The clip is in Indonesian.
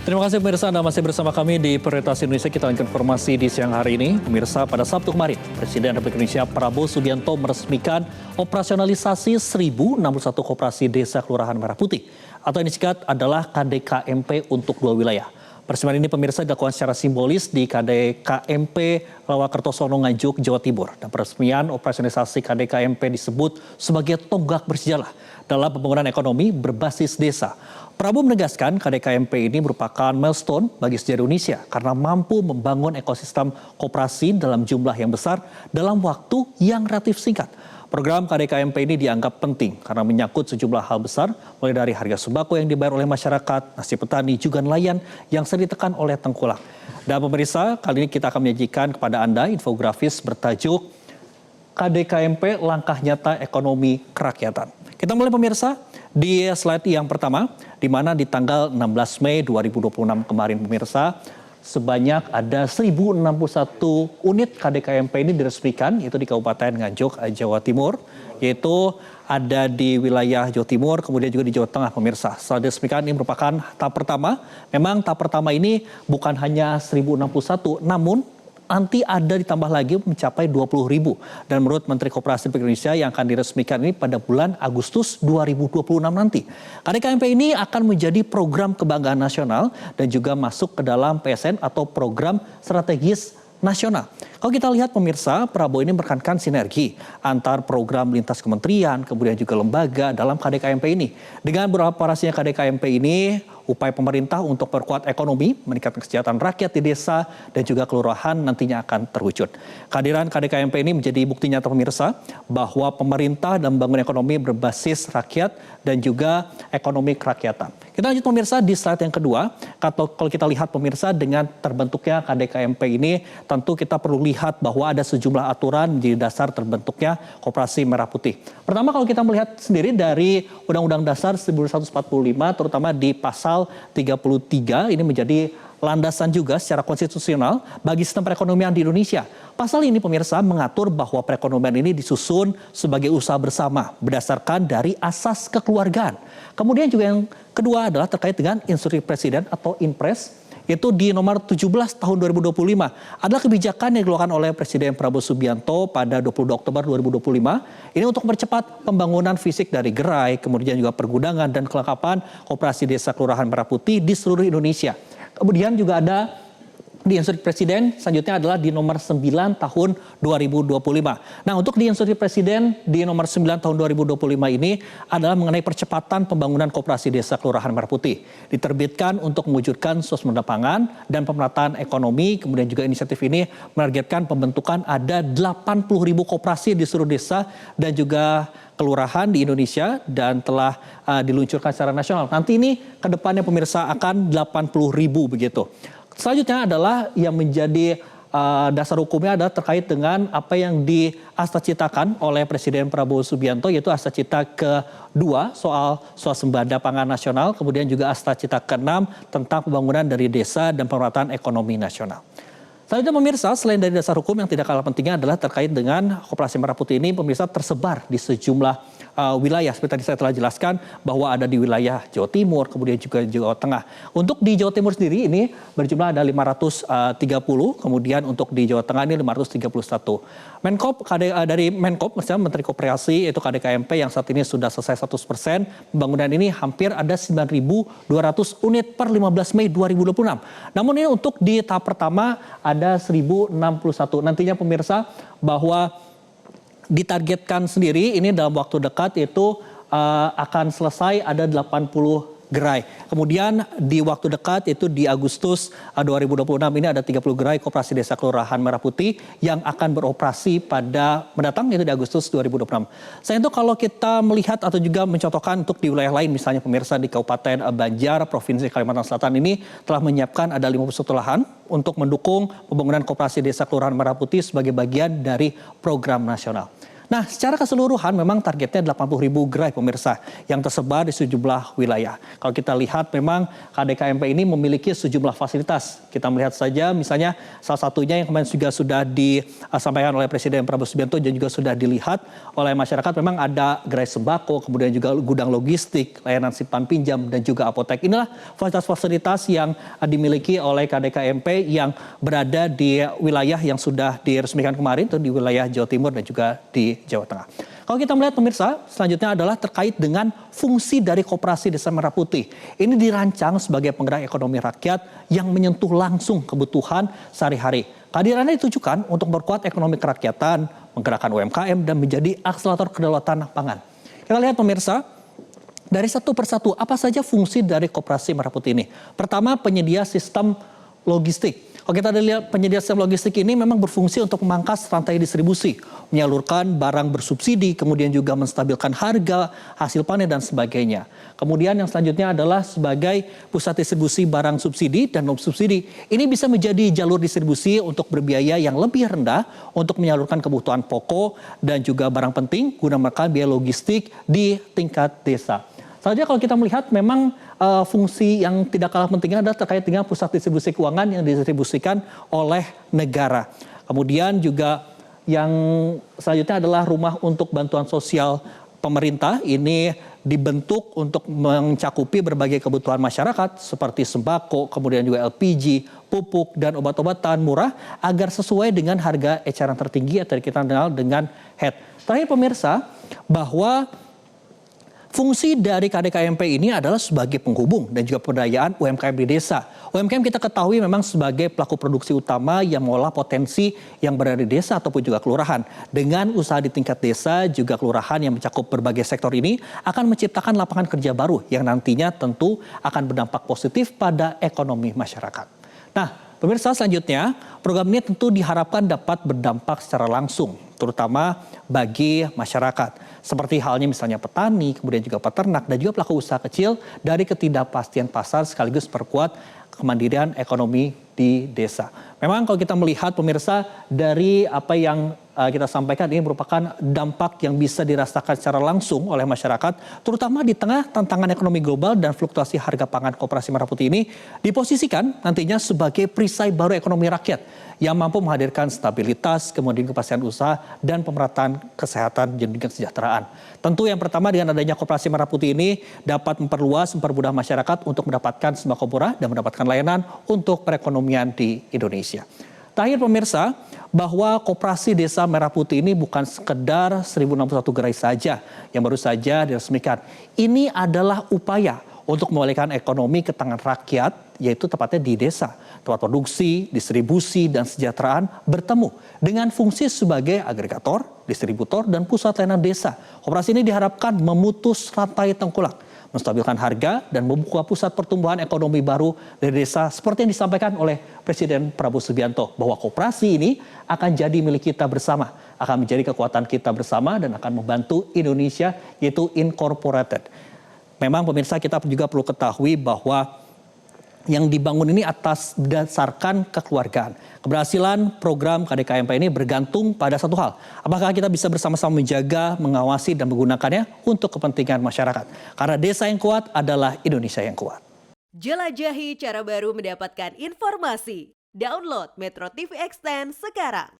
Terima kasih pemirsa, Anda masih bersama kami di Prioritas Indonesia. Kita lanjutkan informasi di siang hari ini. Pemirsa, pada Sabtu kemarin, Presiden Republik Indonesia Prabowo Subianto meresmikan operasionalisasi 1061 koperasi desa Kelurahan Merah Putih, atau yang disingkat adalah KDKMP untuk 2 wilayah. Peresmian ini pemirsa dilakukan secara simbolis di KDKMP Lawakertosono Nganjuk, Jawa Timur. Dan peresmian operasionalisasi KDKMP disebut sebagai tonggak bersejarah dalam pembangunan ekonomi berbasis desa. Prabowo menegaskan KDKMP ini merupakan milestone bagi sejarah Indonesia karena mampu membangun ekosistem koperasi dalam jumlah yang besar dalam waktu yang relatif singkat. Program KDKMP ini dianggap penting karena menyangkut sejumlah hal besar, mulai dari harga sembako yang dibayar oleh masyarakat, nasib petani, juga nelayan yang sering ditekan oleh tengkulak. Dan pemirsa, kali ini kita akan menyajikan kepada Anda infografis bertajuk KDKMP Langkah Nyata Ekonomi Kerakyatan. Kita mulai pemirsa di slide yang pertama, di mana di tanggal 16 Mei 2026 kemarin pemirsa, sebanyak ada 1061 unit KDKMP ini diresmikan, itu di Kabupaten Nganjuk, Jawa Timur, yaitu ada di wilayah Jawa Timur, kemudian juga di Jawa Tengah pemirsa. Setelah diresmikan ini merupakan tahap pertama. Memang tahap pertama ini bukan hanya 1061, namun nanti ada ditambah lagi mencapai 20.000. Dan menurut Menteri Koperasi Republik Indonesia yang akan diresmikan ini pada bulan Agustus 2026 nanti. KDKMP ini akan menjadi program kebanggaan nasional dan juga masuk ke dalam PSN atau program strategis nasional. Kalau kita lihat pemirsa, Prabowo ini menekankan sinergi antar program lintas kementerian, kemudian juga lembaga dalam KDKMP ini. Dengan beroperasinya KDKMP ini, upaya pemerintah untuk perkuat ekonomi, meningkatkan kesejahteraan rakyat di desa dan juga kelurahan nantinya akan terwujud. Kehadiran KDKMP ini menjadi bukti nyata pemirsa bahwa pemerintah dalam membangun ekonomi berbasis rakyat dan juga ekonomi kerakyatan. Kita lanjut pemirsa di slide yang kedua. Kalau kita lihat pemirsa dengan terbentuknya KDKMP ini, tentu kita perlu lihat bahwa ada sejumlah aturan menjadi dasar terbentuknya Koperasi Merah Putih. Pertama, kalau kita melihat sendiri dari Undang-Undang Dasar 1945, terutama di pasal 33, ini menjadi landasan juga secara konstitusional bagi sistem perekonomian di Indonesia. Pasal ini pemirsa mengatur bahwa perekonomian ini disusun sebagai usaha bersama berdasarkan dari asas kekeluargaan. Kemudian juga yang kedua adalah terkait dengan Instruksi Presiden atau Inpres, itu di nomor 17 tahun 2025. Adalah kebijakan yang dikeluarkan oleh Presiden Prabowo Subianto pada 22 Oktober 2025. Ini untuk mempercepat pembangunan fisik dari gerai, kemudian juga pergudangan dan kelengkapan koperasi desa Kelurahan Merah Putih di seluruh Indonesia. Kemudian juga ada di Instruksi Presiden selanjutnya adalah di nomor 9 tahun 2025. Nah, untuk di Instruksi Presiden di nomor 9 tahun 2025 ini adalah mengenai percepatan pembangunan koperasi desa Kelurahan Merah Putih. Diterbitkan untuk mewujudkan swasembada pangan dan pemerataan ekonomi. Kemudian juga inisiatif ini menargetkan pembentukan ada 80.000 koperasi di seluruh desa dan juga kelurahan di Indonesia dan telah diluncurkan secara nasional. Nanti ini ke depannya pemirsa akan 80.000 begitu. Selanjutnya adalah yang menjadi dasar hukumnya adalah terkait dengan apa yang diastacitakan oleh Presiden Prabowo Subianto, yaitu Astacita ke-2 soal swasembada pangan nasional, kemudian juga Astacita ke-6 tentang pembangunan dari desa dan pemerataan ekonomi nasional. Selanjutnya pemirsa, selain dari dasar hukum yang tidak kalah pentingnya adalah terkait dengan Koperasi Merah Putih ini pemirsa tersebar di sejumlah wilayah. Seperti tadi saya telah jelaskan bahwa ada di wilayah Jawa Timur, kemudian juga Jawa Tengah. Untuk di Jawa Timur sendiri ini berjumlah ada 530, kemudian untuk di Jawa Tengah ini 531. Menkop, dari Menkop, misalnya Menteri Koperasi itu KDKMP yang saat ini sudah selesai 100%. Pembangunan ini hampir ada 9.200 unit per 15 Mei 2026. Namun ini untuk di tahap pertama ada 1061. Nantinya pemirsa bahwa ditargetkan sendiri ini dalam waktu dekat itu akan selesai ada 80 gerai. Kemudian di waktu dekat itu di Agustus 2026 ini ada 30 gerai koperasi desa Kelurahan Merah Putih yang akan beroperasi pada mendatang itu di Agustus 2026. Selain itu kalau kita melihat atau juga mencontohkan untuk di wilayah lain misalnya pemirsa di Kabupaten Banjar, Provinsi Kalimantan Selatan ini telah menyiapkan ada 51 lahan untuk mendukung pembangunan koperasi desa Kelurahan Merah Putih sebagai bagian dari program nasional. Nah, secara keseluruhan memang targetnya 80.000 gerai pemirsa yang tersebar di sejumlah wilayah. Kalau kita lihat memang KDKMP ini memiliki sejumlah fasilitas. Kita melihat saja misalnya salah satunya yang kemarin juga sudah disampaikan oleh Presiden Prabowo Subianto dan juga sudah dilihat oleh masyarakat, memang ada gerai sembako, kemudian juga gudang logistik, layanan simpan pinjam dan juga apotek. Inilah fasilitas-fasilitas yang dimiliki oleh KDKMP yang berada di wilayah yang sudah diresmikan kemarin, itu di wilayah Jawa Timur dan juga di Jawa Tengah. Kalau kita melihat pemirsa, selanjutnya adalah terkait dengan fungsi dari Koperasi Desa Merah Putih. Ini dirancang sebagai penggerak ekonomi rakyat yang menyentuh langsung kebutuhan sehari-hari. Kehadirannya ditujukan untuk memperkuat ekonomi kerakyatan, menggerakkan UMKM, dan menjadi akselerator kedaulatan pangan. Kita lihat pemirsa, dari satu persatu, apa saja fungsi dari Koperasi Merah Putih ini? Pertama, penyedia sistem logistik. Kalau kita lihat penyedia sistem logistik ini memang berfungsi untuk memangkas rantai distribusi, menyalurkan barang bersubsidi, kemudian juga menstabilkan harga, hasil panen, dan sebagainya. Kemudian yang selanjutnya adalah sebagai pusat distribusi barang subsidi dan non-subsidi. Ini bisa menjadi jalur distribusi untuk berbiaya yang lebih rendah untuk menyalurkan kebutuhan pokok dan juga barang penting guna menekan biaya logistik di tingkat desa. Saja kalau kita melihat memang fungsi yang tidak kalah pentingnya adalah terkait dengan pusat distribusi keuangan yang didistribusikan oleh negara. Kemudian juga yang selanjutnya adalah rumah untuk bantuan sosial pemerintah. Ini dibentuk untuk mencakupi berbagai kebutuhan masyarakat seperti sembako, kemudian juga LPG, pupuk, dan obat-obatan murah agar sesuai dengan harga eceran tertinggi atau kita kenal dengan HET. Terakhir pemirsa, bahwa fungsi dari KDKMP ini adalah sebagai penghubung dan juga pemberdayaan UMKM di desa. UMKM kita ketahui memang sebagai pelaku produksi utama yang mengolah potensi yang berada di desa ataupun juga kelurahan. Dengan usaha di tingkat desa juga kelurahan yang mencakup berbagai sektor ini akan menciptakan lapangan kerja baru yang nantinya tentu akan berdampak positif pada ekonomi masyarakat. Nah, pemirsa, selanjutnya program ini tentu diharapkan dapat berdampak secara langsung, terutama bagi masyarakat. Seperti halnya misalnya petani, kemudian juga peternak, dan juga pelaku usaha kecil dari ketidakpastian pasar sekaligus perkuat kemandirian ekonomi di desa. Memang kalau kita melihat pemirsa dari apa yang kita sampaikan, ini merupakan dampak yang bisa dirasakan secara langsung oleh masyarakat, terutama di tengah tantangan ekonomi global dan fluktuasi harga pangan. Koperasi Merah Putih ini diposisikan nantinya sebagai perisai baru ekonomi rakyat yang mampu menghadirkan stabilitas, kemudian kepastian usaha, dan pemerataan kesehatan dan kesejahteraan. Tentu yang pertama dengan adanya Koperasi Merah Putih ini dapat mempermudah masyarakat untuk mendapatkan sembako murah dan mendapatkan layanan untuk perekonomian di Indonesia. Terakhir pemirsa, bahwa Koperasi Desa Merah Putih ini bukan sekedar 1061 gerai saja yang baru saja diresmikan. Ini adalah upaya untuk memulihkan ekonomi ke tangan rakyat, yaitu tepatnya di desa. Tempat produksi, distribusi, dan kesejahteraan bertemu dengan fungsi sebagai agregator, distributor, dan pusat layanan desa. Koperasi ini diharapkan memutus rantai tengkulak, menstabilkan harga, dan membuka pusat pertumbuhan ekonomi baru dari desa seperti yang disampaikan oleh Presiden Prabowo Subianto, bahwa koperasi ini akan jadi milik kita bersama, akan menjadi kekuatan kita bersama, dan akan membantu Indonesia, yaitu incorporated. Memang pemirsa, kita juga perlu ketahui bahwa yang dibangun ini atas berdasarkan kekeluargaan. Keberhasilan program KDKMP ini bergantung pada satu hal. Apakah kita bisa bersama-sama menjaga, mengawasi, dan menggunakannya untuk kepentingan masyarakat. Karena desa yang kuat adalah Indonesia yang kuat. Jelajahi cara baru mendapatkan informasi. Download Metro TV Extend sekarang.